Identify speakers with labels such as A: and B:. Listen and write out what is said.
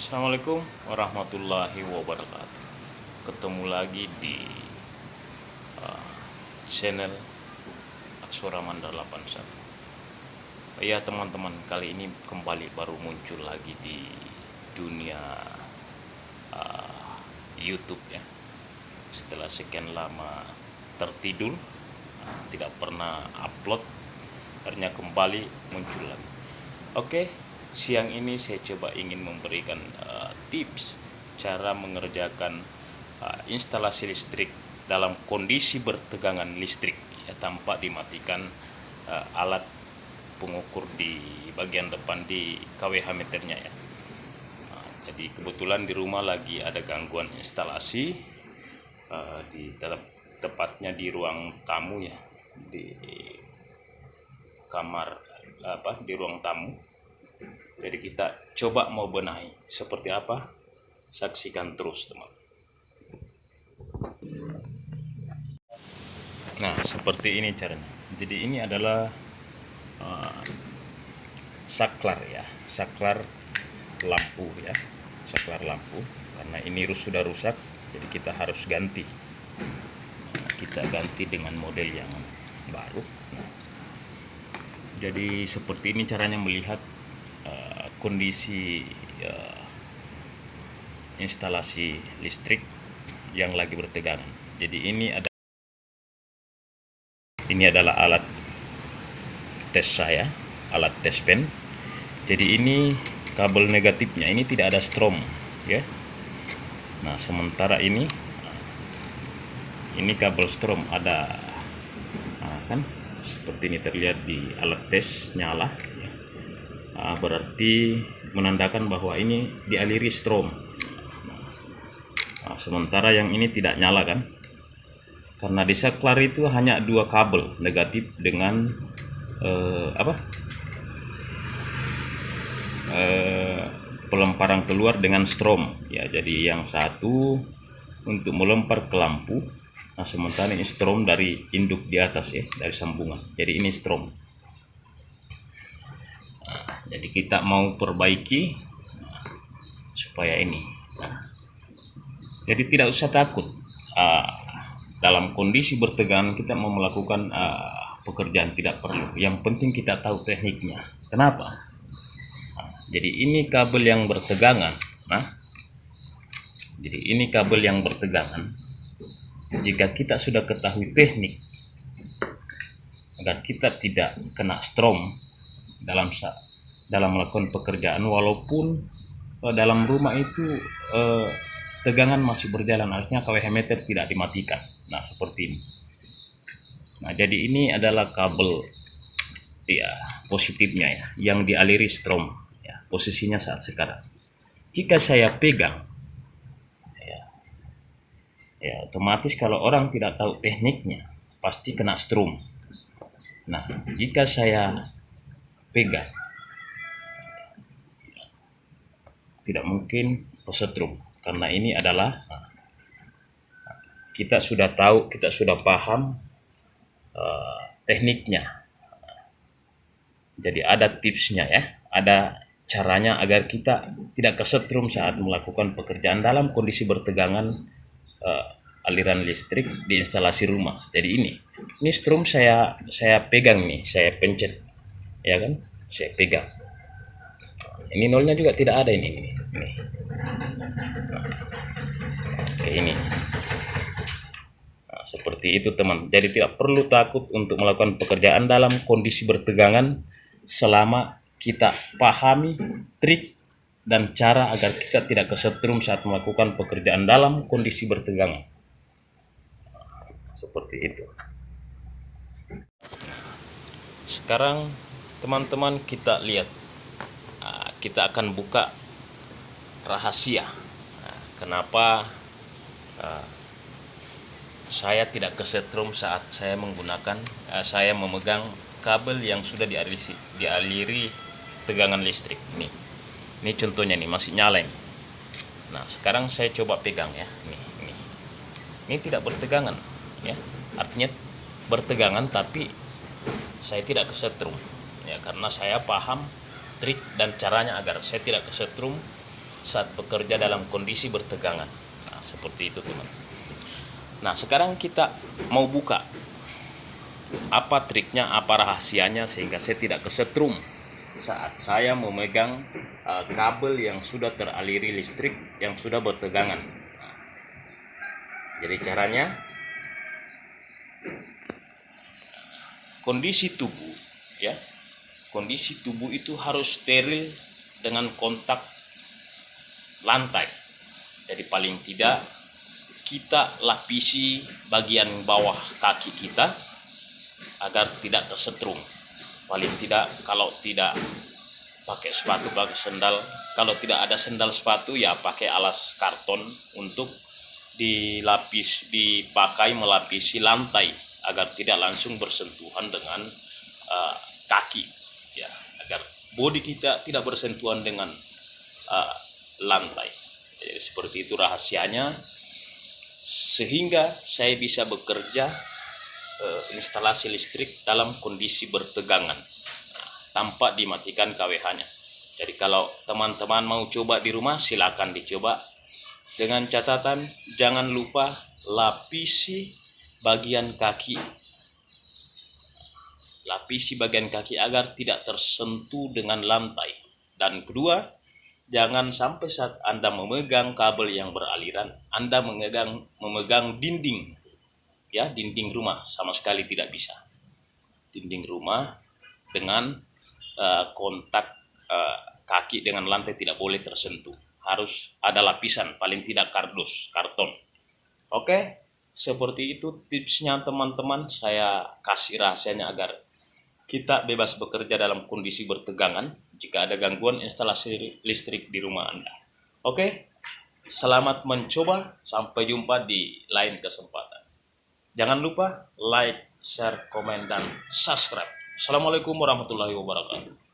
A: Assalamualaikum warahmatullahi wabarakatuh. Ketemu lagi di channel Aksora Mandar 81. Ya teman-teman, kali ini kembali baru muncul lagi di dunia YouTube ya. Setelah sekian lama tertidur, tidak pernah upload, akhirnya kembali muncul lagi. Oke, siang ini saya coba ingin memberikan tips cara mengerjakan instalasi listrik dalam kondisi bertegangan listrik ya, tanpa dimatikan alat pengukur di bagian depan di kWh meternya ya. Jadi kebetulan di rumah lagi ada gangguan instalasi tepatnya di ruang tamu ya, di kamar di ruang tamu. Jadi kita coba mau benahi seperti apa, saksikan terus teman. Nah seperti ini caranya. Jadi ini adalah saklar ya, saklar lampu ya, saklar lampu. Karena ini sudah rusak, jadi kita harus ganti. Kita ganti dengan model yang baru. Jadi seperti ini caranya melihat kondisi instalasi listrik yang lagi bertegangan. Jadi ini adalah alat tes saya, alat tes pen. Jadi ini kabel negatifnya, ini tidak ada strom ya. Nah sementara ini kabel strom ada, kan seperti ini terlihat di alat tes nyala ya. Berarti menandakan bahwa ini dialiri strom. Sementara yang ini tidak nyala kan, karena di saklar itu hanya dua kabel negatif dengan pelemparan keluar dengan strom ya. Jadi yang satu untuk melempar ke lampu, nah sementara ini strom dari induk di atas ya, dari sambungan. Jadi ini strom. Jadi kita mau perbaiki supaya ini. Jadi tidak usah takut. Dalam kondisi bertegangan kita mau melakukan pekerjaan tidak perlu. Yang penting kita tahu tekniknya. Kenapa? Jadi ini kabel yang bertegangan. Jadi ini kabel yang bertegangan. Jika kita sudah ketahui teknik agar kita tidak kena strom dalam melakukan pekerjaan, walaupun dalam rumah itu tegangan masih berjalan, artinya kWh meter tidak dimatikan. Nah seperti ini. Nah jadi ini adalah kabel ya, positifnya ya, yang dialiri strom ya, posisinya saat sekarang. Jika saya pegang ya otomatis kalau orang tidak tahu tekniknya pasti kena strom. Nah jika saya pegang tidak mungkin kesetrum, karena ini adalah kita sudah tahu, kita sudah paham tekniknya. Jadi ada tipsnya ya, ada caranya agar kita tidak kesetrum saat melakukan pekerjaan dalam kondisi bertegangan aliran listrik di instalasi rumah. Jadi ini strom saya pegang nih, saya pencet ya kan, saya pegang. Ini nolnya juga tidak ada ini. Oke ini. Nah, seperti itu teman. Jadi tidak perlu takut untuk melakukan pekerjaan dalam kondisi bertegangan selama kita pahami trik dan cara agar kita tidak kesetrum saat melakukan pekerjaan dalam kondisi bertegangan. Seperti itu. Sekarang teman-teman kita lihat. Kita akan buka rahasia kenapa saya tidak kesetrum saat saya memegang kabel yang sudah dialiri tegangan listrik. Ini contohnya nih, masih nyala ini. Nah sekarang saya coba pegang ya, ini tidak bertegangan ya, artinya bertegangan tapi saya tidak kesetrum ya, karena saya paham trik dan caranya agar saya tidak kesetrum saat bekerja dalam kondisi bertegangan. Nah, seperti itu teman. Nah, sekarang kita mau buka apa triknya, apa rahasianya sehingga saya tidak kesetrum saat saya memegang kabel yang sudah teraliri listrik yang sudah bertegangan. Nah, jadi caranya, kondisi tubuh itu harus steril dengan kontak lantai. Jadi paling tidak kita lapisi bagian bawah kaki kita agar tidak kesetrum. Paling tidak kalau tidak pakai sepatu, pakai sendal. Kalau tidak ada sendal sepatu ya pakai alas karton untuk dipakai melapisi lantai agar tidak langsung bersentuhan dengan kaki, ya, agar bodi kita tidak bersentuhan dengan lantai. Jadi seperti itu rahasianya sehingga saya bisa bekerja instalasi listrik dalam kondisi bertegangan tanpa dimatikan KWH-nya. Jadi kalau teman-teman mau coba di rumah silakan dicoba, dengan catatan jangan lupa lapisi bagian kaki agar tidak tersentuh dengan lantai. Dan kedua, jangan sampai saat Anda memegang kabel yang beraliran Anda memegang dinding, ya, dinding rumah. Sama sekali tidak bisa. Dinding rumah dengan kontak kaki dengan lantai tidak boleh tersentuh. Harus ada lapisan, paling tidak karton. Oke, seperti itu tipsnya teman-teman. Saya kasih rahasianya agar kita bebas bekerja dalam kondisi bertegangan jika ada gangguan instalasi listrik di rumah Anda. Oke, selamat mencoba. Sampai jumpa di lain kesempatan. Jangan lupa like, share, komen, dan subscribe. Assalamualaikum warahmatullahi wabarakatuh.